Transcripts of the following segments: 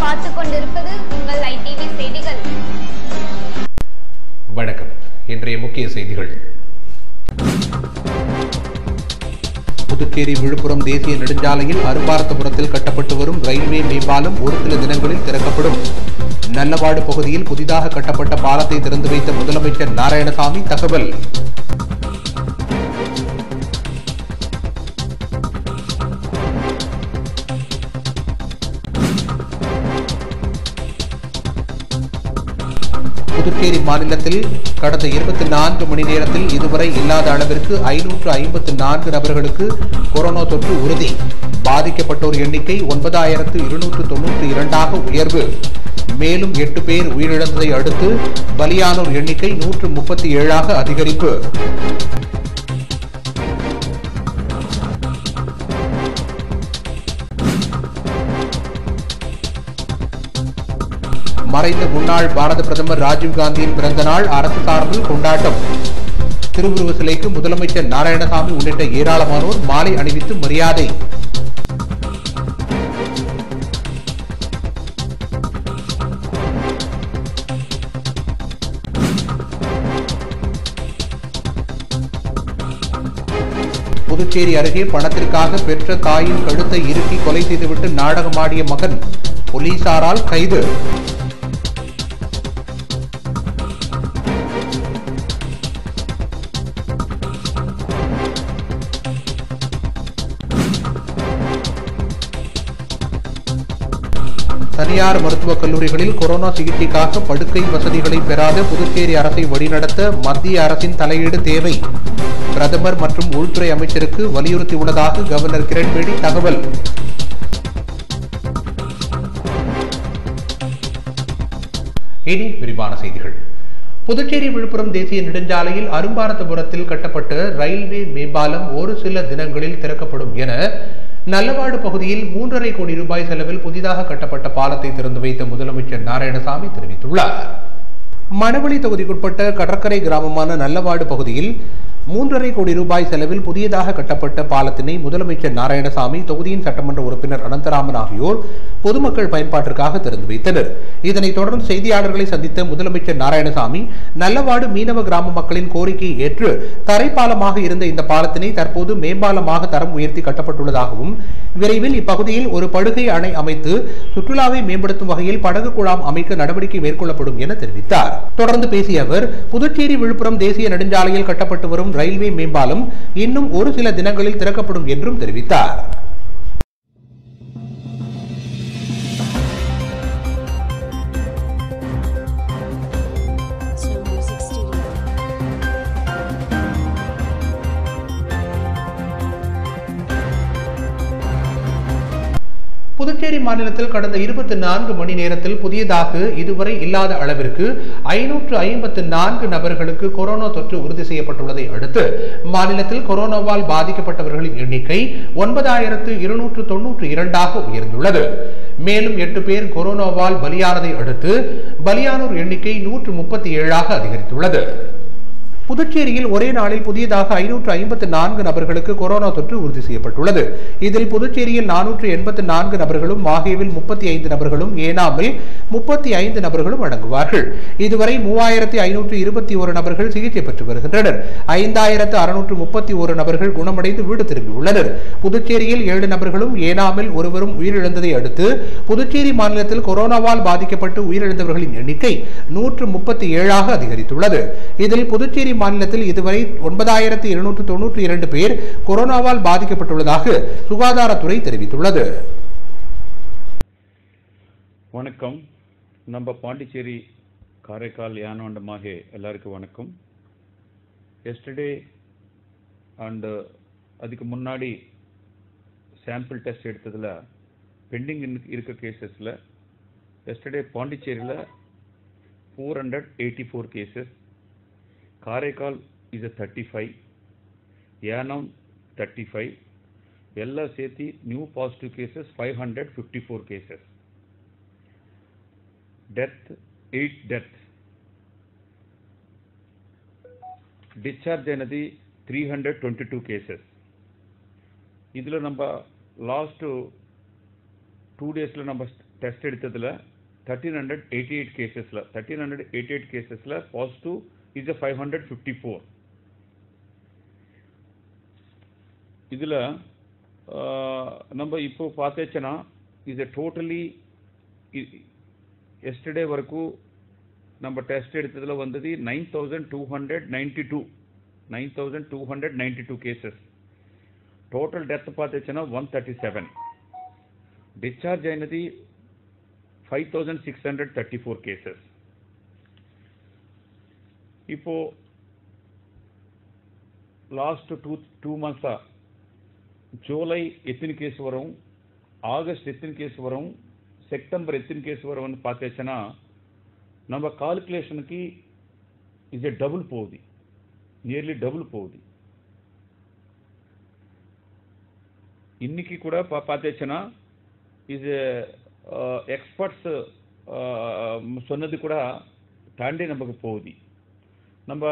பார்த்துக் கொண்டிருப்பது உங்கள் ஐடிவி செய்திகள். வணக்கம். இன்றைய முக்கிய செய்திகள். புதுச்சேரி விழுப்புரம் தேசிய நெடுஞ்சாலையில் அரும்பாரத்தபுரத்தில் கட்டப்பட்டு வரும் ரயில்வே மேம்பாலம் ஒரு சில தினங்களில் திறக்கப்படும். நல்லவாடு பகுதியில் புதிதாக கட்டப்பட்ட பாலத்தை திறந்து வைத்த முதலமைச்சர் நாராயணசாமி தகவல். புதுச்சேரி மாநிலத்தில் கடந்த 24 மணி நேரத்தில் இதுவரை இல்லாத அளவிற்கு 554 நபர்களுக்கு கொரோனா தொற்று உறுதி. பாதிக்கப்பட்டோர் எண்ணிக்கை 9292 உயர்வு. மேலும் 8 பேர் உயிரிழந்ததை அடுத்து பலியானோர் எண்ணிக்கை 137 அதிகரிப்பு. மறைந்த முன்னாள் பாரத பிரதமர் ராஜீவ்காந்தியின் பிறந்த நாள் அரசு சார்பில் கொண்டாட்டம். திருவுருவ சிலைக்கு முதலமைச்சர் நாராயணசாமி உள்ளிட்ட ஏராளமானோர் மாலை அணிவித்து மரியாதை. புதுச்சேரி அருகே பணத்திற்காக பெற்ற தாயின் கழுத்தை இறுக்கி கொலை செய்துவிட்டு நாடகமாடிய மகன் போலீசாரால் கைது. தனியார் மருத்துவக் கல்லூரிகளில் கொரோனா சிகிச்சைக்காக படுக்கை வசதிகளை பெறாத புதுச்சேரி அரசை வழிநடத்த மத்திய அரசின் தலையீடு தேவை. பிரதமர் மற்றும் உள்துறை அமைச்சருக்கு வலியுறுத்தியுள்ளதாக கவர்னர் கிரண்பேடி தகவல். இனி விரிவான செய்திகள். புதுச்சேரி விழுப்புரம் தேசிய நெடுஞ்சாலையில் அரும்பாரத்தபுரத்தில் கட்டப்பட்ட ரயில்வே மேம்பாலம் ஒரு சில தினங்களில் திறக்கப்படும் என நல்லவாடு பகுதியில் 3.5 கோடி ரூபாய் செலவில் புதிதாக கட்டப்பட்ட பாலத்தை திறந்து வைத்த முதலமைச்சர் நாராயணசாமி தெரிவித்துள்ளார். மணவெளி தொகுதிக்குட்பட்ட கடற்கரை கிராமமான நல்லவாடு பகுதியில் 3.5 கோடி ரூபாய் செலவில் புதியதாக கட்டப்பட்ட பாலத்தினை முதலமைச்சர் நாராயணசாமி, தொகுதியின் சட்டமன்ற உறுப்பினர் அனந்தராமன் ஆகியோர் பொதுமக்கள் பயன்பாட்டிற்காக திறந்து வைத்தனர். இதனைத் தொடர்ந்து செய்தியாளர்களை சந்தித்த முதலமைச்சர் நாராயணசாமி, நல்லவாடு மீனவ கிராம மக்களின் கோரிக்கையை ஏற்று தரைப்பாலமாக இருந்த இந்த பாலத்தினை தற்போது மேம்பாலமாக தரம் உயர்த்தி கட்டப்பட்டுள்ளதாகவும், விரைவில் இப்பகுதியில் ஒரு படுகை அணை அமைத்து சுற்றுலாவை மேம்படுத்தும் வகையில் படகு குழாம் அமைக்க நடவடிக்கை மேற்கொள்ளப்படும் என தெரிவித்தார். தொடர்ந்து பேசிய அவர், புதுச்சேரி விழுப்புரம் தேசிய நெடுஞ்சாலையில் கட்டப்பட்டு வரும் ரயில்வே மேம்பாலம் இன்னும் ஒரு சில தினங்களில் திறக்கப்படும் என்றும் தெரிவித்தார். புதுச்சேரி மாநிலத்தில் கடந்த 24 மணி நேரத்தில் புதியதாக இதுவரை இல்லாத அளவிற்கு 554 நபர்களுக்கு கொரோனா தொற்று உறுதி செய்யப்பட்டுள்ளதை அடுத்து மாநிலத்தில் கொரோனாவால் பாதிக்கப்பட்டவர்களின் எண்ணிக்கை 9292 உயர்ந்துள்ளது. மேலும் 8 பேர் கொரோனாவால் பலியானதை அடுத்து பலியானோர் எண்ணிக்கை 137 அதிகரித்துள்ளது. புதுச்சேரியில் ஒரே நாளில் புதியதாக 554 நபர்களுக்கு கொரோனா தொற்று உறுதி செய்யப்பட்டுள்ளது. இதில் புதுச்சேரியில் 484 நபர்களும், மாஹேவில் 35 நபர்களும், ஏனாமில் 35 நபர்களும் அடங்குவார்கள். இதுவரை 3521 நபர்கள் சிகிச்சை பெற்று வருகின்றனர். 5631 நபர்கள் குணமடைந்து வீடு திரும்பியுள்ளனர். புதுச்சேரியில் 7 நபர்களும், ஏனாமில் ஒருவரும் உயிரிழந்ததை அடுத்து புதுச்சேரி மாநிலத்தில் கொரோனாவால் பாதிக்கப்பட்டு உயிரிழந்தவர்களின் எண்ணிக்கை 137 அதிகரித்துள்ளது. இதில் புதுச்சேரி மாநிலத்தில் இதுவரை 9292 பேர் கொரோனாவால் பாதிக்கப்பட்டுள்ளதாக சுகாதாரத்துறை தெரிவித்துள்ளது. வணக்கம். நம்ம பாண்டிச்சேரி, காரைக்கால், யானம் மாஹே எல்லாருக்கும் வணக்கம். எஸ்டர்டே அண்ட் அதுக்கு முன்னாடி சாம்பிள் டெஸ்ட் எடுத்ததில் பெண்டிங் இருக்க கேசஸில் எஸ்டர்டே பாண்டிச்சேரியில் 484 cases, Karaikal is a 35, Yanam 35, Ella Sethi new positive cases 554 cases. Death 8 deaths. Discharge anadi 322 cases. Idhula namba last 2 days la namba test எடுத்ததில் 1388 கேசஸில் 1388 கேசஸில் பாசிட்டிவ் இஸ் 554. இதில் நம்ம இப்போ பார்த்தேச்சுன்னா இது டோட்டலி எஸ்டர்டே வரைக்கும் நம்ம டெஸ்ட் எடுத்ததில் வந்தது 9292 கேசஸ். டோட்டல் டெத் பார்த்தேச்சுன்னா 137. டிஸ்சார்ஜ் అయినది 5634 கேசஸ். இப்போ லாஸ்ட் டூ மந்த்ஸா ஜூலை எத்தனை கேஸ் வரும், ஆகஸ்ட் எத்தனை கேஸ் வரும், செப்டம்பர் எத்தனை கேஸ் வரும்னு பார்த்தேச்சுன்னா நம்ம கால்குலேஷனுக்கு இது டபுள் போகுது, நியர்லி டபுள் போகுது. இன்னைக்கு கூட பார்த்தேச்சுன்னா இது எக்ஸ்பர்ட்ஸ் சொன்னது கூட தாண்டி நமக்கு போகுது. நம்ம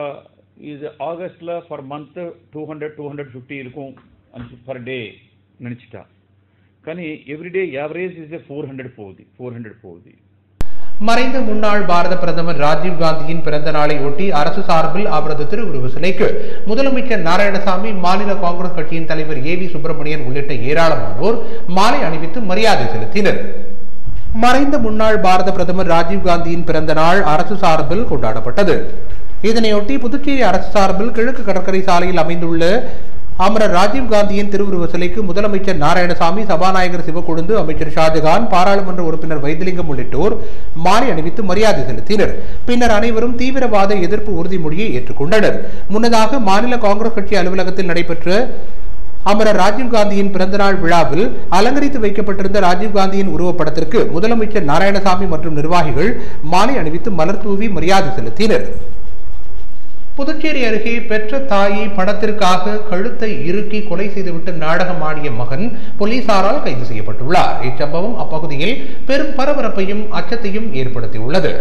இது ஆகஸ்டில் ஃபார் மந்த்து 200-250 இருக்கும் பர் டே நினச்சிட்டா, కానీ எவ்ரிடே ஆவரேஜ் இஸ் 400 போகுது. மறைந்த முன்னாள் பாரத பிரதமர் ராஜீவ் காந்தியின் பிறந்த நாளை ஒட்டி அரசு சார்பில் அவரது திருவுருவ சிலைக்கு முதலமைச்சர் நாராயணசாமி, மாநில காங்கிரஸ் கட்சியின் தலைவர் ஏவி சுப்பிரமணியன் உள்ளிட்ட ஏராளமானோர் மாலை அணிவித்து மரியாதை செலுத்தினர். மறைந்த முன்னாள் பாரத பிரதமர் ராஜீவ் காந்தியின் பிறந்த நாள் அரசு சார்பில் கொண்டாடப்பட்டது. இதனையொட்டி புதுச்சேரி அரசு சார்பில் கிழக்கு கடற்கரை சாலையில் அமைந்துள்ள அமரர் ராஜீவ் காந்தியின் திருவுருவ சிலைக்கு முதலமைச்சர் நாராயணசாமி, சபாநாயகர் சிவக்கொழுந்து, அமைச்சர் ஷாஜகான், பாராளுமன்ற உறுப்பினர் வைத்திலிங்கம் உள்ளிட்டோர் மாலை அணிவித்து மரியாதை செலுத்தினர். பின்னர் அனைவரும் தீவிரவாத எதிர்ப்பு உறுதிமொழியை ஏற்றுக்கொண்டனர். முன்னதாக மாநில காங்கிரஸ் கட்சி அலுவலகத்தில் நடைபெற்ற அமரர் ராஜீவ்காந்தியின் பிறந்தநாள் விழாவில் அலங்கரித்து வைக்கப்பட்டிருந்த ராஜீவ்காந்தியின் உருவப்படத்திற்கு முதலமைச்சர் நாராயணசாமி மற்றும் நிர்வாகிகள் மாலை அணிவித்து மலர் தூவி மரியாதை செலுத்தினர். புதுச்சேரி அருகே பெற்ற தாயை பணத்திற்காக கழுத்தை இறுக்கி கொலை செய்துவிட்டு நாடகமாடிய மகன் போலீசாரால் கைது செய்யப்பட்டுள்ளார். இச்சம்பவம் அப்பகுதியில் பெரும் பரபரப்பையும் அச்சத்தையும் ஏற்படுத்தியுள்ளது.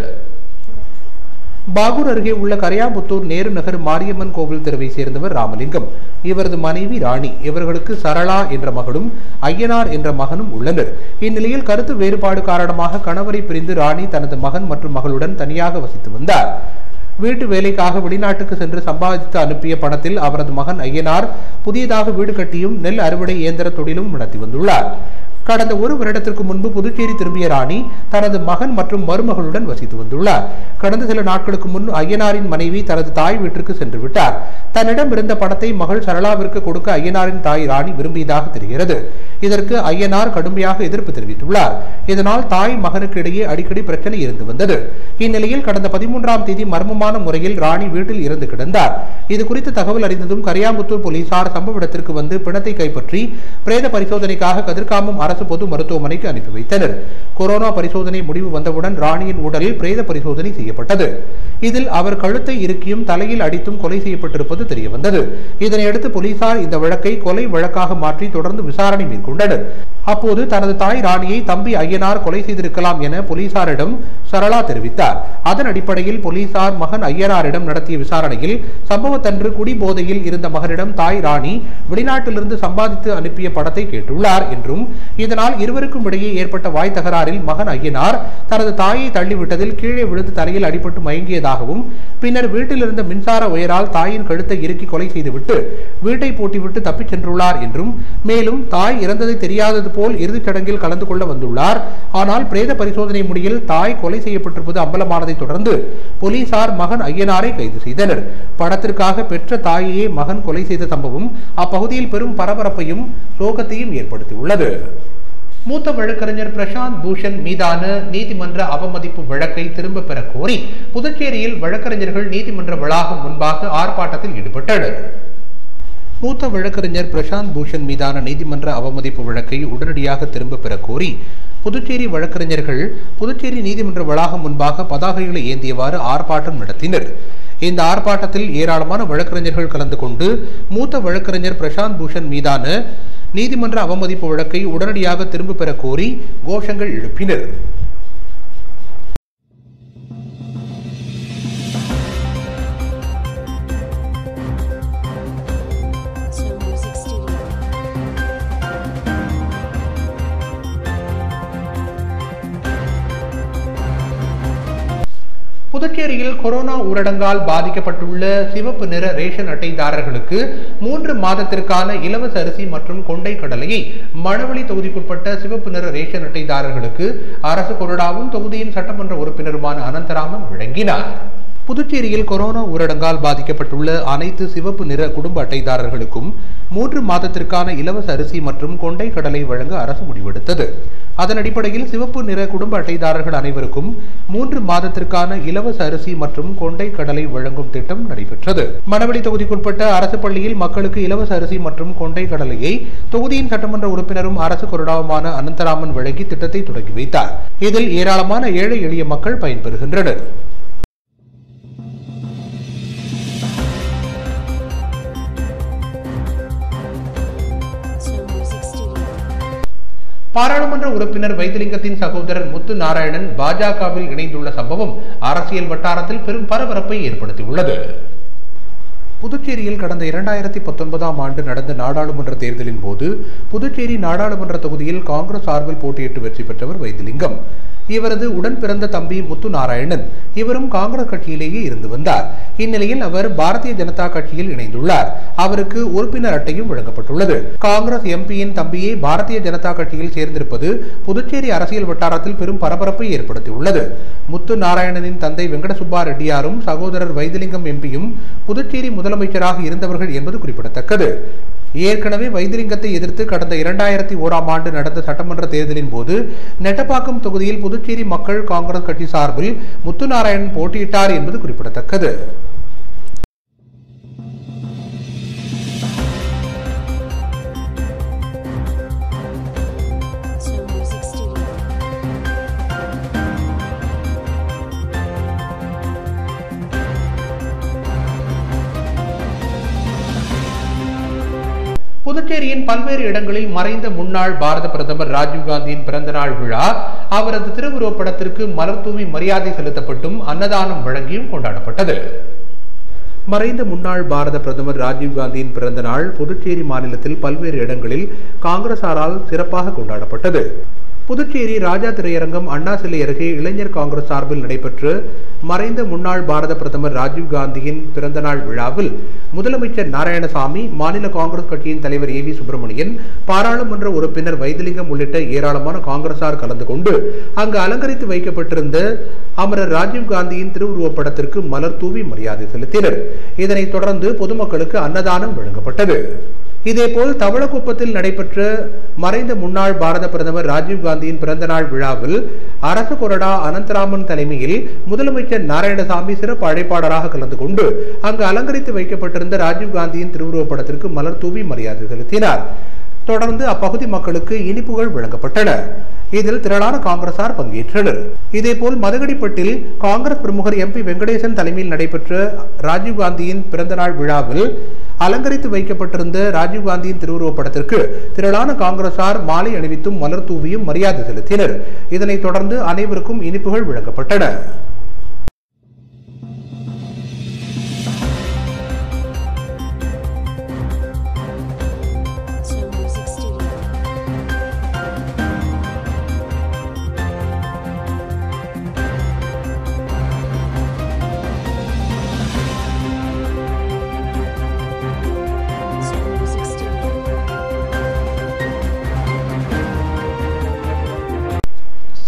பாகூர் அருகே உள்ள கரையாம்புத்தூர் நேரு நகர் மாரியம்மன் கோவில் தெருவை சேர்ந்தவர் ராமலிங்கம். இவரது மனைவி ராணி, இவர்களுக்கு சரளா என்ற மகளும் ஐயனார் என்ற மகனும் உள்ளனர். இந்நிலையில் கருத்து வேறுபாடு காரணமாக கணவரை பிரிந்து ராணி தனது மகன் மற்றும் மகளுடன் தனியாக வசித்து வந்தார். வீட்டு வேலைக்காக வெளிநாட்டுக்கு சென்று சம்பாதித்து அனுப்பிய பணத்தில் அவரது மகன் ஐயனார் புதியதாக வீடு கட்டியும் நெல் அறுவடை இயந்திர தொழிலும் நடத்தி வந்துள்ளார். கடந்த ஒரு வருடத்திற்கு முன்பு புதுச்சேரி திரும்பிய ராணி தனது மகன் மற்றும் மருமகளுடன் வசித்து வந்துள்ளார். கடந்த சில நாட்களுக்கு முன் ஐயனாரின் மனைவி தனது தாய் வீட்டிற்கு சென்று விட்டார். தன்னிடம் இருந்த பணத்தை மகள் சரளாவிற்கு கொடுக்க ஐயனாரின் தாய் ராணி விரும்பியதாக தெரிகிறது. இதற்கு ஐயனார் கடுமையாக எதிர்ப்பு தெரிவித்துள்ளார். இதனால் தாய் மகனுக்கு இடையே அடிக்கடி பிரச்சனை இருந்து வந்தது. இந்நிலையில் கடந்த 13ஆம் தேதி மர்மமான முறையில் ராணி வீட்டில் இறந்து கிடந்தார். இது குறித்து தகவல் அறிந்ததும் கரையாம்புத்தூர் போலீசார் சம்பவ இடத்திற்கு வந்து பிணத்தை கைப்பற்றி பிரேத பரிசோதனைக்காக கதிர்காமம் அரசு பொது மருத்துவமனைக்கு அனுப்பி வைத்தனர். கொரோனா பரிசோதனை முடிவு வந்தவுடன் ராணியின் உடலில் பிரேத பரிசோதனை செய்யப்பட்டது. இதில் அவர் கழுத்தை இறுக்கியும் தலையில் அடித்தும் கொலை செய்யப்பட்டிருப்பது தெரியவந்தது. இதனையடுத்து போலீசார் இந்த வழக்கை கொலை வழக்காக மாற்றி தொடர்ந்து விசாரணை மேற்கொண்டனர். அப்போது தனது தாய் ராணியை தம்பி ஐயனார் கொலை செய்திருக்கலாம் என போலீசாரிடம் சரளா தெரிவித்தார். அதன் அடிப்படையில் போலீசார் மகன் ஐயனாரிடம் நடத்திய விசாரணையில் சம்பவத்தன்று குடிபோதையில் இருந்த மகனிடம் தாய் ராணி வெளிநாட்டிலிருந்து சம்பாதித்து அனுப்பிய பணத்தை கேட்டுள்ளார் என்றும், இதனால் இருவருக்கும் இடையே ஏற்பட்ட வாய் தகராறில் மகன் ஐயனார் தனது தாயை தள்ளிவிட்டதில் கீழே விழுந்து தலையில் அடிபட்டு மயங்கியதாகவும், பின்னர் வீட்டில் இருந்த மின்சார உயரால் தாயின் கழுத்தை இறுக்கி கொலை செய்துவிட்டு வீட்டை பூட்டிவிட்டு தப்பிச் சென்றுள்ளார் என்றும், மேலும் தாய் இறந்ததை தெரியாதது போல் இறுதிச் சடங்கில் கலந்து கொள்ள வந்துள்ளார். ஆனால் பிரேத பரிசோதனை முடிவில் தாய் கொலை செய்யப்பட்டிருப்பது அம்பலமானதை தொடர்ந்து போலீசார் மகன் ஐயனாரை கைது செய்தனர். பணத்திற்காக பெற்ற தாயையே மகன் கொலை செய்த சம்பவம் அப்பகுதியில் பெரும் பரபரப்பையும் சோகத்தையும் ஏற்படுத்தியுள்ளது. மூத்த வழக்கறிஞர் பிரசாந்த் பூஷன் மீதான நீதிமன்ற அவமதிப்பு வழக்கை திரும்ப பெற கோரி புதுச்சேரியில் வழக்கறிஞர்கள் நீதிமன்ற வளாகம் முன்பாக ஆர்ப்பாட்டத்தில் ஈடுபட்டனர். மூத்த வழக்கறிஞர் பிரசாந்த் பூஷன் மீதான நீதிமன்ற அவமதிப்பு வழக்கை உடனடியாக திரும்ப பெற கோரி புதுச்சேரி வழக்கறிஞர்கள் புதுச்சேரி நீதிமன்ற வளாகம் முன்பாக பதாகைகளை ஏந்தியவாறு ஆர்ப்பாட்டம் நடத்தினர். இந்த ஆர்ப்பாட்டத்தில் ஏராளமான வழக்கறிஞர்கள் கலந்து கொண்டு மூத்த வழக்கறிஞர் பிரசாந்த் பூஷன் மீதான நீதிமன்ற அவமதிப்பு வழக்கை உடனடியாக திரும்ப பெற கோரி கோஷங்கள் எழுப்பினர். புதுச்சேரியில் கொரோனா ஊரடங்கால் பாதிக்கப்பட்டுள்ள சிவப்பு நிற ரேஷன் அட்டைதாரர்களுக்கு 3 மாதத்திற்கான இலவச அரிசி மற்றும் கொண்டை கடலையை மணவெளி தொகுதிக்குட்பட்ட சிவப்பு நிற ரேஷன் அட்டைதாரர்களுக்கு அரசு கொறடாவும் தொகுதியின் சட்டமன்ற உறுப்பினருமான அனந்தராமன் வழங்கினார். புதுச்சேரியில் கொரோனா ஊரடங்கால் பாதிக்கப்பட்டுள்ள அனைத்து சிவப்பு நிற குடும்ப அட்டைதாரர்களுக்கும் 3 மாதத்திற்கான இலவச அரிசி மற்றும் கொண்டை கடலை வழங்க அரசு முடிவெடுத்தது. அதன் அடிப்படையில் சிவப்பு நிற குடும்ப அட்டைதாரர்கள் அனைவருக்கும் 3 மாதத்திற்கான இலவச அரிசி மற்றும் கொண்டை கடலை வழங்கும் திட்டம் நடைபெற்றது. மணவெளி தொகுதிக்குட்பட்ட அரசு பள்ளியில் மக்களுக்கு இலவச அரிசி மற்றும் கொண்டை கடலையை தொகுதியின் சட்டமன்ற உறுப்பினரும் அரசு கொறடாவுமான அனந்தராமன் வழங்கி திட்டத்தை தொடங்கி வைத்தார். இதில் ஏராளமான ஏழை எளிய மக்கள் பயன்பெறுகின்றனர். பாராளுமன்ற உறுப்பினர் வைத்திலிங்கத்தின் சகோதரர் முத்து நாராயணன் பாஜகவில் இணைந்துள்ள சம்பவம் அரசியல் வட்டாரத்தில் பெரும் பரபரப்பை ஏற்படுத்தியுள்ளது. புதுச்சேரியில் கடந்த 2019ஆம் ஆண்டு நடந்த நாடாளுமன்ற தேர்தலின் போது புதுச்சேரி நாடாளுமன்ற தொகுதியில் காங்கிரஸ் சார்பில் போட்டியிட்டு வெற்றி பெற்றவர் வைத்திலிங்கம். இவரது உடன் பிறந்த தம்பி முத்து நாராயணன் இவரும் காங்கிரஸ் கட்சியிலேயே இருந்து வந்தார். இந்நிலையில் அவர் பாரதிய ஜனதா கட்சியில் இணைந்துள்ளார். அவருக்கு உறுப்பினர் அட்டையும் வழங்கப்பட்டுள்ளது. காங்கிரஸ் எம்பியின் தம்பியை பாரதிய ஜனதா கட்சியில் சேர்ந்திருப்பது புதுச்சேரி அரசியல் வட்டாரத்தில் பெரும் பரபரப்பை ஏற்படுத்தியுள்ளது. முத்து நாராயணனின் தந்தை வெங்கட சுப்பா ரெட்டியாரும் சகோதரர் வைத்திலிங்கம் எம்பியும் புதுச்சேரி முதலமைச்சராக இருந்தவர்கள் என்பது குறிப்பிடத்தக்கது. ஏற்கனவே வைத்திலிங்கத்தை எதிர்த்து கடந்த 2001ஆம் ஆண்டு நடந்த சட்டமன்ற தேர்தலின் போது நெட்டப்பாக்கம் தொகுதியில் புதுச்சேரி மக்கள் காங்கிரஸ் கட்சி சார்பில் முத்து நாராயணன் போட்டியிட்டார் என்பது குறிப்பிடத்தக்கது. புதுச்சேரியின் பல்வேறு இடங்களில் மறைந்த முன்னாள் பாரத பிரதமர் ராஜீவ்காந்தியின் பிறந்த நாள் விழா அவரது திருவுருவப்படத்திற்கு மலர் தூவி மரியாதை செலுத்தப்பட்டும் அன்னதானம் வழங்கியும் கொண்டாடப்பட்டது. மறைந்த முன்னாள் பாரத பிரதமர் ராஜீவ்காந்தியின் பிறந்த நாள் புதுச்சேரி மாநிலத்தில் பல்வேறு இடங்களில் காங்கிரசாரால் சிறப்பாக கொண்டாடப்பட்டது. புதுச்சேரி ராஜா திரையரங்கம் அண்ணா சிலை அருகே இளைஞர் காங்கிரஸ் சார்பில் நடைபெற்ற மறைந்த முன்னாள் பாரத பிரதமர் ராஜீவ்காந்தியின் பிறந்தநாள் விழாவில் முதலமைச்சர் நாராயணசாமி, மாநில காங்கிரஸ் கட்சியின் தலைவர் ஏ வி சுப்பிரமணியன், பாராளுமன்ற உறுப்பினர் வைத்திலிங்கம் உள்ளிட்ட ஏராளமான காங்கிரசார் கலந்து கொண்டு அங்கு அலங்கரித்து வைக்கப்பட்டிருந்த அமரர் ராஜீவ்காந்தியின் திருவுருவப்படத்திற்கு மலர் தூவி மரியாதை செலுத்தினர். இதனைத் தொடர்ந்து பொதுமக்களுக்கு அன்னதானம் வழங்கப்பட்டது. இதேபோல் தவளக்குப்பத்தில் நடைபெற்ற மறைந்த முன்னாள் பாரத பிரதமர் ராஜீவ்காந்தியின் பிறந்தநாள் விழாவில் அரசு கொறடா அனந்தராமன் தலைமையில் முதலமைச்சர் நாராயணசாமி சிறப்பு அழைப்பாளராக கலந்து கொண்டு அங்கு அலங்கரித்து வைக்கப்பட்டிருந்த ராஜீவ்காந்தியின் திருவுருவப்படத்திற்கு மலர் தூவி மரியாதை செலுத்தினார். தொடர்ந்து அப்பகுதி மக்களுக்கு இனிப்புகள் வழங்கப்பட்டன. இதில் திரளான காங்கிரசார் பங்கேற்றனர். இதேபோல் மதகடிப்பட்டில் காங்கிரஸ் பிரமுகர் எம்பி வெங்கடேசன் தலைமையில் நடைபெற்ற ராஜீவ்காந்தியின் பிறந்தநாள் விழாவில் அலங்கரித்து வைக்கப்பட்டிருந்த ராஜீவ்காந்தியின் திருவுருவப்படத்திற்கு திரளான காங்கிரசார் மாலை அணிவித்தும் மலர் தூவியும் மரியாதை செலுத்தினர். இதனைத் தொடர்ந்து அனைவருக்கும் இனிப்புகள் வழங்கப்பட்டன.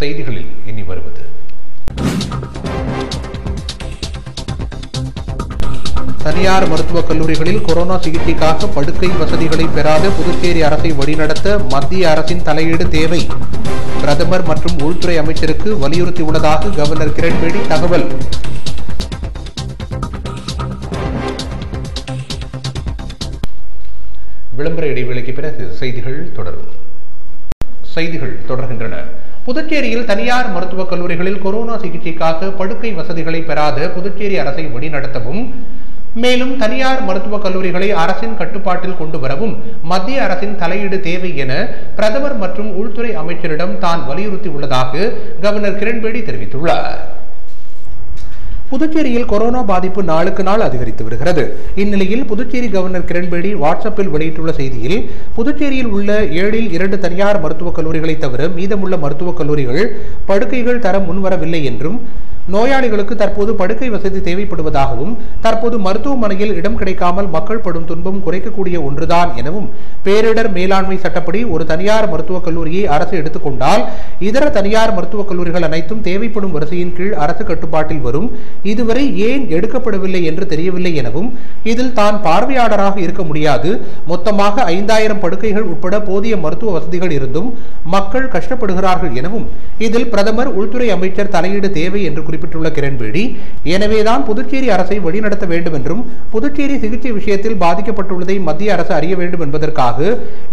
செய்திகளில் இனி வருவது தனியார் மருத்துவக் கல்லூரிகளில் கொரோனா சிகிச்சைக்காக படுக்கை வசதிகளை பெறாத புதுச்சேரி அரசை வழிநடத்த மத்திய அரசின் தலையீடு தேவை. பிரதமர் மற்றும் உள்துறை அமைச்சருக்கு வலியுறுத்தியுள்ளதாக கவர்னர் கிரண்பேடி தகவல். விளம்பர இடைவேளைக்கு பிறகு செய்திகள் தொடர்கின்றன. புதுச்சேரியில் தனியார் மருத்துவக் கல்லூரிகளில் கொரோனா சிகிச்சைக்காக படுக்கை வசதிகளை பெறாத புதுச்சேரி அரசை வழிநடத்தவும், மேலும் தனியார் மருத்துவக் கல்லூரிகளை அரசின் கட்டுப்பாட்டில் கொண்டு வரவும் மத்திய அரசின் தலையீடு தேவை என பிரதமர் மற்றும் உள்துறை அமைச்சரிடம் தான் வலியுறுத்தியுள்ளதாக கவர்னர் கிரண்பேடி தெரிவித்துள்ளார். புதுச்சேரியில் கொரோனா பாதிப்பு நாளுக்கு நாள் அதிகரித்து வருகிறது. இந்நிலையில் புதுச்சேரி கவர்னர் கிரண்பேடி வாட்ஸ்அப்பில் வெளியிட்டுள்ள செய்தியில், புதுச்சேரியில் உள்ள 7 2 தனியார் மருத்துவக் கல்லூரிகளை தவிர மீதமுள்ள மருத்துவக் கல்லூரிகள் படுக்கைகள் தர முன்வரவில்லை என்றும், நோயாளிகளுக்கு தற்போது படுக்கை வசதி தேவைப்படுவதாகவும், தற்போது மருத்துவமனையில் இடம் கிடைக்காமல் மக்கள் படும் துன்பம் குறைக்கக்கூடிய ஒன்றுதான் எனவும், பேரிடர் மேலாண்மை சட்டப்படி ஒரு தனியார் மருத்துவக் கல்லூரியை அரசு எடுத்துக்கொண்டால் இதர தனியார் மருத்துவக் கல்லூரிகள் அனைத்தும் தேவைப்படும் வரிசையின் கீழ் அரசு கட்டுப்பாட்டில் வரும். இதுவரை ஏன் எடுக்கப்படவில்லை என்று தெரியவில்லை எனவும், இதில் தான் பார்வையாளராக இருக்க முடியாது. மொத்தமாக 5000 படுக்கைகள் உட்பட போதிய மருத்துவ வசதிகள் இருந்தும் மக்கள் கஷ்டப்படுகிறார்கள் எனவும், இதில் பிரதமர், உள்துறை அமைச்சர் தலையீடு தேவை என்று குறிப்பிட்டுள்ள கிரண்பேடி, எனவேதான் புதுச்சேரி அரசை வழிநடத்த வேண்டும் என்றும், புதுச்சேரி சிகிச்சை விஷயத்தில் பாதிக்கப்பட்டுள்ளதை மத்திய அரசு அறிய வேண்டும் என்பதற்காக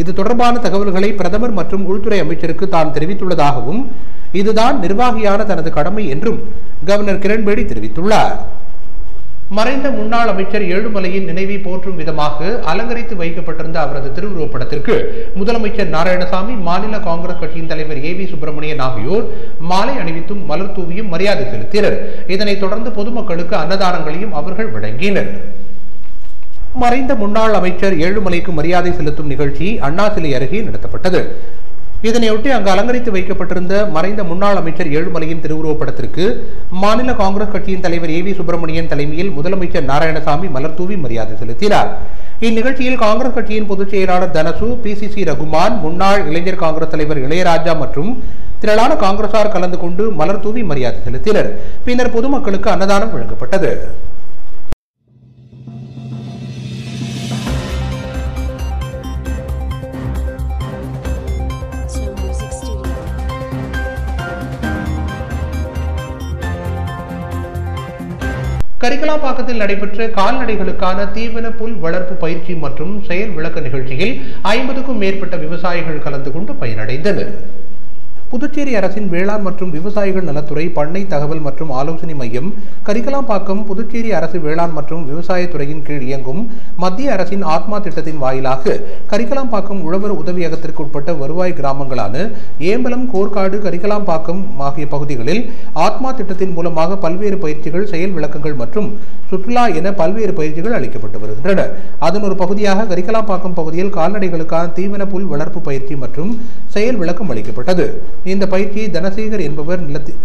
இது தொடர்பான தகவல்களை பிரதமர் மற்றும் உள்துறை அமைச்சருக்கு தான் தெரிவித்துள்ளதாகவும், இதுதான் நிர்வாகியான தனது கடமை என்றும் கவர்னர் கிரண்பேடி தெரிவித்துள்ளார். மறைந்த முன்னாள் அமைச்சர் ஏழுமலையின் நினைவை போற்றும் விதமாக அலங்கரித்து வைக்கப்பட்டிருந்த அவரது திருவுருவப்படத்திற்கு முதலமைச்சர் நாராயணசாமி, மாநில காங்கிரஸ் கட்சியின் தலைவர் ஏவி சுப்பிரமணியன் ஆகியோர் மாலை அணிவித்தும் மலர் தூவியும் மரியாதை செலுத்தினர். இதனைத் தொடர்ந்து பொதுமக்களுக்கு அன்னதானங்களையும் அவர்கள் வழங்கினர். மறைந்த முன்னாள் அமைச்சர் ஏழுமலைக்கு மரியாதை செலுத்தும் நிகழ்ச்சி அண்ணா சிலை அருகே நடத்தப்பட்டது. இதனையொட்டி அங்கு அலங்கரித்து வைக்கப்பட்டிருந்த மறைந்த முன்னாள் அமைச்சர் ஏழுமலையின் திருவுருவப்படத்திற்கு மாநில காங்கிரஸ் கட்சியின் தலைவர் ஏவி சுப்பிரமணியன் தலைமையில் முதலமைச்சர் நாராயணசாமி மலர் தூவி மரியாதை செலுத்தினார். இந்நிகழ்ச்சியில் காங்கிரஸ் கட்சியின் பொதுச் செயலாளர் தனசு, PCC ரகுமான், முன்னாள் இளைஞர் காங்கிரஸ் தலைவர் இளையராஜா மற்றும் திரளான காங்கிரசார் கலந்து கொண்டு மலர் தூவி மரியாதை செலுத்தினர். பின்னர் பொதுமக்களுக்கு அன்னதானம் வழங்கப்பட்டது. கரிக்கலாம்பாக்கத்தில் நடைபெற்ற கால்நடைகளுக்கான தீவன புல் வளர்ப்பு பயிற்சி மற்றும் செயல் விளக்க நிகழ்ச்சியில் 50க்கும் மேற்பட்ட விவசாயிகள் கலந்து கொண்டு பயனடைந்தனர். புதுச்சேரி அரசின் வேளாண் மற்றும் விவசாயிகள் நலத்துறை, பண்ணை தகவல் மற்றும் ஆலோசனை மையம், கரிக்கலாம்பாக்கம் புதுச்சேரி அரசு வேளாண் மற்றும் விவசாயத்துறையின் கீழ் இயங்கும் மத்திய அரசின் ஆத்மா திட்டத்தின் வாயிலாக கரிக்கலாம்பாக்கம் உழவர் உதவியகத்திற்கு உட்பட்ட வருவாய் கிராமங்களான ஏம்பலம், கோர்க்காடு, கரிக்கலாம்பாக்கம் ஆகிய பகுதிகளில் ஆத்மா திட்டத்தின் மூலமாக பல்வேறு பயிற்சிகள், செயல் விளக்கங்கள் மற்றும் சுற்றுலா என பல்வேறு பயிற்சிகள் அளிக்கப்பட்டு வருகின்றன. அதன் ஒரு பகுதியாக கரிக்கலாம்பாக்கம் பகுதியில் கால்நடைகளுக்கான தீவன புல் வளர்ப்பு பயிற்சி மற்றும் செயல் விளக்கம் அளிக்கப்பட்டது. இந்த பயிற்சி தனசேகர் என்பவர் நிலத்தில்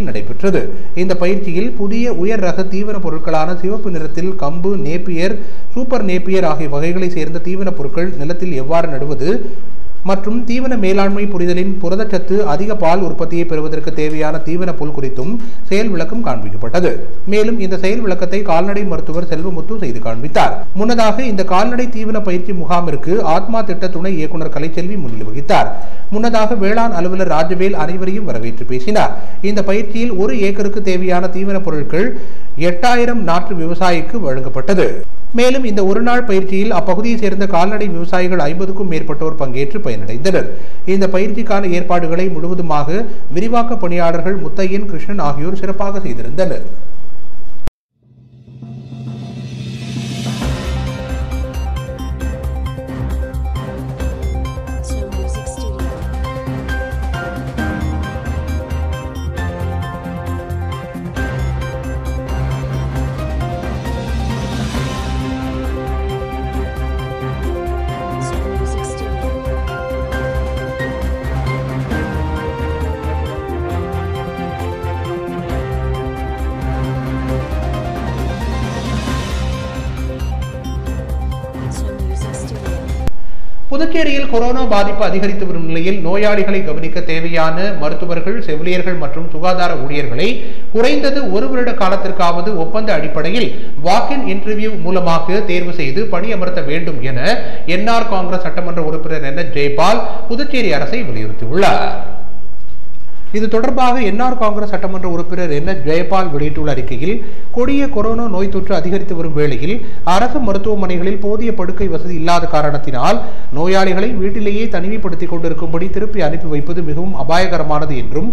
நடைபெற்றது. இந்த பயிற்சியில் புதிய உயர் ரக தீவன பொருட்களான சிவப்பு நிறத்தில் கம்பு, நேப்பியர், சூப்பர் நேப்பியர் ஆகிய வகைகளை சேர்ந்த தீவன பொருட்கள் நிலத்தில் எவ்வாறு நடுவது மற்றும் தீவன மேலாண்மை புரிதலின் புரதச்சத்து அதிக பால் உற்பத்தியை பெறுவதற்கு தேவையான தீவன புல் குறித்தும் செயல் விளக்கம் காண்பிக்கப்பட்டது. மேலும் இந்த செயல் விளக்கத்தை கால்நடை மருத்துவர் செல்வமுத்து செய்து காண்பித்தார். முன்னதாக இந்த கால்நடை தீவன பயிற்சி முகாமிற்கு ஆத்மா திட்ட துணை இயக்குநர் கலைச்செல்வி முன்னிலை வகித்தார். முன்னதாக வேளாண் அலுவலர் ராஜவேல் அனைவரையும் வரவேற்று பேசினார். இந்த பயிற்சியில் 1 ஏக்கருக்கு தேவையான தீவன பொருட்கள் 8000 நாற்று விவசாயிக்கு வழங்கப்பட்டது. மேலும் இந்த ஒரு நாள் பயிற்சியில் அப்பகுதியை சேர்ந்த கால்நடை விவசாயிகள் 50க்கும் மேற்பட்டோர் பங்கேற்று பயனடைந்தனர். இந்த பயிற்சிக்கான ஏற்பாடுகளை முழுவதுமாக விரிவாக்க பணியாளர்கள் முத்தையன், கிருஷ்ணன் ஆகியோர் சிறப்பாக செய்திருந்தனர். புதுச்சேரியில் கொரோனா பாதிப்பு அதிகரித்து வரும் நிலையில் நோயாளிகளை கவனிக்க தேவையான மருத்துவர்கள், செவிலியர்கள் மற்றும் சுகாதார ஊழியர்களை குறைந்தது 1 வருட காலத்திற்காவது ஒப்பந்த அடிப்படையில் வாக்-இன் இன்டர்வியூ மூலமாக தேர்வு செய்து பணியமர்த்த வேண்டும் என என்ஆர் காங்கிரஸ் சட்டமன்ற உறுப்பினர் NH ஜெயபால் புதுச்சேரி அரசை வலியுறுத்தியுள்ளார். இது தொடர்பாக என்ஆர் காங்கிரஸ் சட்டமன்ற உறுப்பினர் NH ஜெயபால் வெளியிட்டுள்ள அறிக்கையில், கொடிய கொரோனா நோய் தொற்று அதிகரித்து வரும் வேளையில் அரசு மருத்துவமனைகளில் போதிய படுக்கை வசதி இல்லாத காரணத்தினால் நோயாளிகளை வீட்டிலேயே தனிமைப்படுத்திக் கொண்டிருக்கும்படி திருப்பி அனுப்பி வைப்பது மிகவும் அபாயகரமானது என்றும்,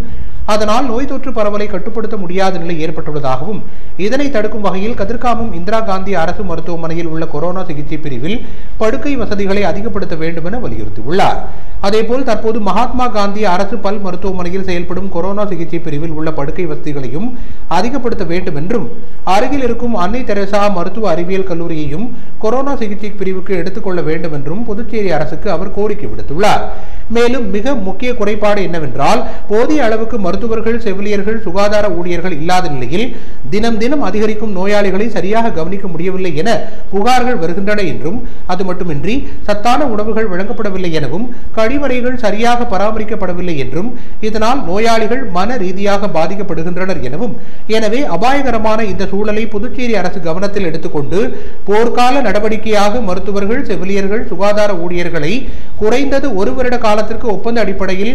அதனால் நோய் தொற்று பரவலை கட்டுப்படுத்த முடியாத நிலை ஏற்பட்டுள்ளதாகவும், இதனை தடுக்கும் வகையில் கதிர்காமம் இந்திரா காந்தி அரசு மருத்துவமனையில் உள்ள கொரோனா சிகிச்சை பிரிவில் படுக்கை வசதிகளை அதிகப்படுத்த வேண்டும் என வலியுறுத்தியுள்ளார். அதேபோல் தற்போது மகாத்மா காந்தி அரசு பல் மருத்துவமனையில் செயல்படும் செயல்படும் கொரோனா சிகிச்சை பிரிவில் உள்ள படுக்கை வசதிகளையும் அதிகப்படுத்த வேண்டும் என்றும் அருகில் இருக்கும் அன்னை தெரசா மருத்துவ அறிவியல் கல்லூரியையும் கொரோனா சிகிச்சை பிரிவுக்கு எடுத்துக்கொள்ள வேண்டும் என்றும் புதுச்சேரி அரசுக்கு அவர் கோரிக்கை விடுத்துள்ளார். மேலும் மிக முக்கிய குறைபாடு என்னவென்றால் போதிய அளவுக்கு மருத்துவர்கள், செவிலியர்கள், சுகாதார ஊழியர்கள் இல்லாத நிலையில் தினம் தினம் அதிகரிக்கும் நோயாளிகளை சரியாக கவனிக்க முடியவில்லை என புகார்கள் வருகின்றன என்றும், அது மட்டுமின்றி சத்தான உணவுகள் வழங்கப்படவில்லை எனவும், கழிவறைகள் சரியாக பராமரிக்கப்படவில்லை என்றும், இதனால் நோயாளிகள் மன ரீதியாக பாதிக்கப்படுகின்றனர் எனவும், எனவே அபாயகரமான இந்த சூழலை புதுச்சேரி அரசு கவனத்தில் எடுத்துக்கொண்டு போர்க்கால நடவடிக்கையாக மருத்துவர்கள், செவிலியர்கள், சுகாதார ஊழியர்களை குறைந்தது 1 வருட காலத்திற்கு ஒப்பந்த அடிப்படையில்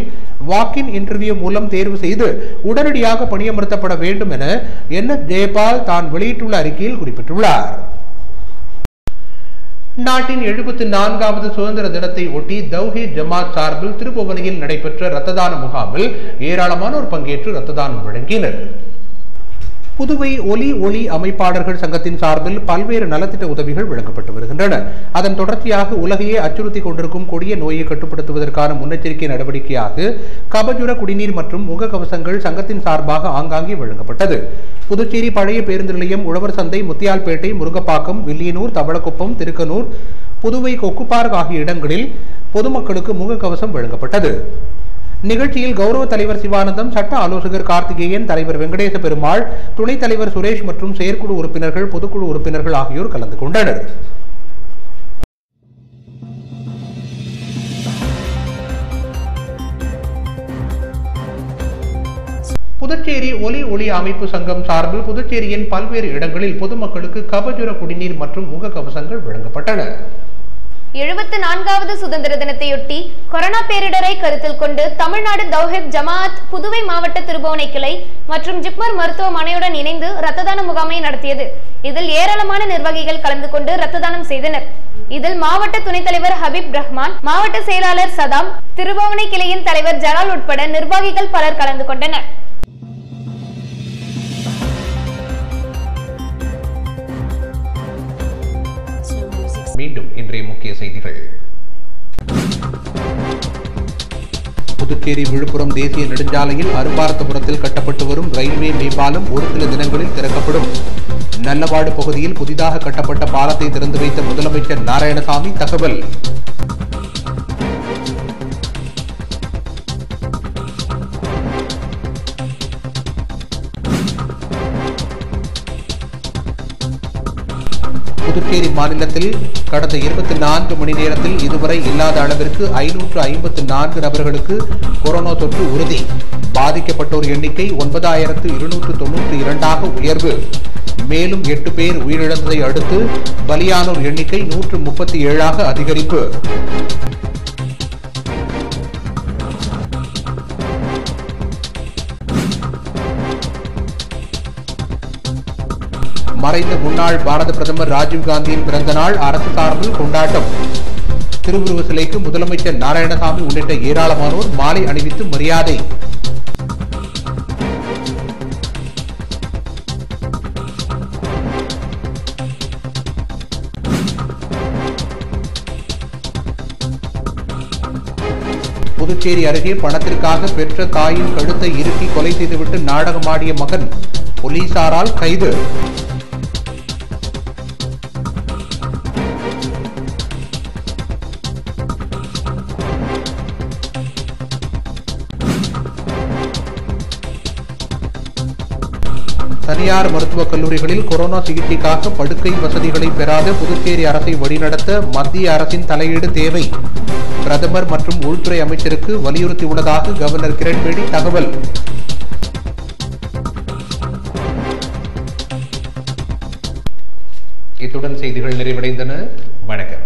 வாக்கின் இன்டர்வியூ மூலம் தேர்வு செய்து உடனடியாக பணியமர்த்தப்பட வேண்டும் என என்.எஸ். ஜெயபால் தான் வெளியிட்டுள்ள அறிக்கையில் குறிப்பிட்டுள்ளார். நாட்டின் 74வது சுதந்திர தினத்தை ஒட்டி தௌஹீத் ஜமாத் சார்பில் திருப்புவனையில் நடைபெற்ற இரத்த தான முகாமில் ஏராளமானோர் பங்கேற்று இரத்த தானம் வழங்கினர். புதுவை ஒலி அமைப்பாளர்கள் சங்கத்தின் சார்பில் பல்வேறு நலத்திட்ட உதவிகள் வழங்கப்பட்டு வருகின்றன. அதன் தொடர்ச்சியாக உலகையே அச்சுறுத்திக் கொண்டிருக்கும் கொடிய நோயை கட்டுப்படுத்துவதற்கான முன்னெச்சரிக்கை நடவடிக்கையாக கபஜுர குடிநீர் மற்றும் முகக்கவசங்கள் சங்கத்தின் சார்பாக ஆங்காங்கே வழங்கப்பட்டது. புதுச்சேரி பழைய பேருந்து நிலையம், உழவர் சந்தை, முத்தியால்பேட்டை, முருங்கப்பாக்கம், வில்லியனூர், தவளக்குப்பம், திருக்கனூர், புதுவை கொக்கு பார்க் ஆகிய இடங்களில் பொதுமக்களுக்கு முகக்கவசம் வழங்கப்பட்டது. நிகழ்ச்சியில் கௌரவ தலைவர் சிவானந்தம், சட்ட ஆலோசகர் கார்த்திகேயன், தலைவர் வெங்கடேச பெருமாள், துணைத் தலைவர் சுரேஷ் மற்றும் செயற்குழு உறுப்பினர்கள், பொதுக்குழு உறுப்பினர்கள் ஆகியோர் கலந்து கொண்டனர். புதுச்சேரி ஒலி அமைப்பு சங்கம் சார்பில் புதுச்சேரியின் பல்வேறு இடங்களில் பொதுமக்களுக்கு கபஜுர குடிநீர் மற்றும் முகக்கவசங்கள் வழங்கப்பட்டன. 74வது சுதந்திர தினத்தையொட்டி கொரோனா பேரிடரை கருத்தில் கொண்டு தமிழ்நாடு தௌஹீத் ஜமாஅத் புதுவை மாவட்ட திருபுவனை கிளை மற்றும் ஜிப்மர் மருத்துவமனையுடன் இணைந்து இரத்த தான முகாமை நடத்தியது. இதில் ஏராளமான நிர்வாகிகள் கலந்து கொண்டு இரத்த தானம் செய்தனர். இதில் மாவட்ட துணைத் தலைவர் ஹபீப் ரஹ்மான், மாவட்ட செயலாளர் சதாம், திருபுவனை கிளையின் தலைவர் ஜலால் உட்பட நிர்வாகிகள் பலர் கலந்து கொண்டனர். மீண்டும் இன்றைய முக்கிய செய்திகள். புதுச்சேரி விழுப்புரம் தேசிய நெடுஞ்சாலையில் அரும்பார்த்தபுரத்தில் கட்டப்பட்டு வரும் ரயில்வே மேம்பாலம் ஒரு சில தினங்களில் திறக்கப்படும். நல்லவாடு பகுதியில் புதிதாக கட்டப்பட்ட பாலத்தை திறந்து வைத்த முதலமைச்சர் நாராயணசாமி தகவல். புதுச்சேரி மாநிலத்தில் கடந்த 24 மணி நேரத்தில் இதுவரை இல்லாத அளவிற்கு 554 நபர்களுக்கு கொரோனா தொற்று உறுதி. பாதிக்கப்பட்டோர் எண்ணிக்கை 9292 உயர்வு. மேலும் 8 பேர் உயிரிழந்ததை அடுத்து பலியானோர் எண்ணிக்கை 137 அதிகரிப்பு. மறைந்த முன்னாள் பாரத பிரதமர் ராஜீவ்காந்தியின் பிறந்த நாள் அரசு சார்பில் கொண்டாட்டம். திருவுருவ சிலைக்கு முதலமைச்சர் நாராயணசாமி உள்ளிட்ட ஏராளமானோர் மாலை அணிவித்து மரியாதை. புதுச்சேரி அருகே பணத்திற்காக பெற்ற தாயின் கழுத்தை இறுக்கி கொலை செய்துவிட்டு நாடகமாடிய மகன் போலீசாரால் கைது. தனியார் மருத்துவக் கல்லூரிகளில் கொரோனா சிகிச்சைக்காக படுக்கை வசதிகளை பெறாத புதுச்சேரி அரசை வழிநடத்த மத்திய அரசின் தலையீடு தேவை. பிரதமர் மற்றும் உள்துறை அமைச்சருக்கு வலியுறுத்தியுள்ளதாக கவர்னர் கிரண்பேடி தகவல். இத்துடன் செய்திகள் நிறைவடைந்தன. வணக்கம்.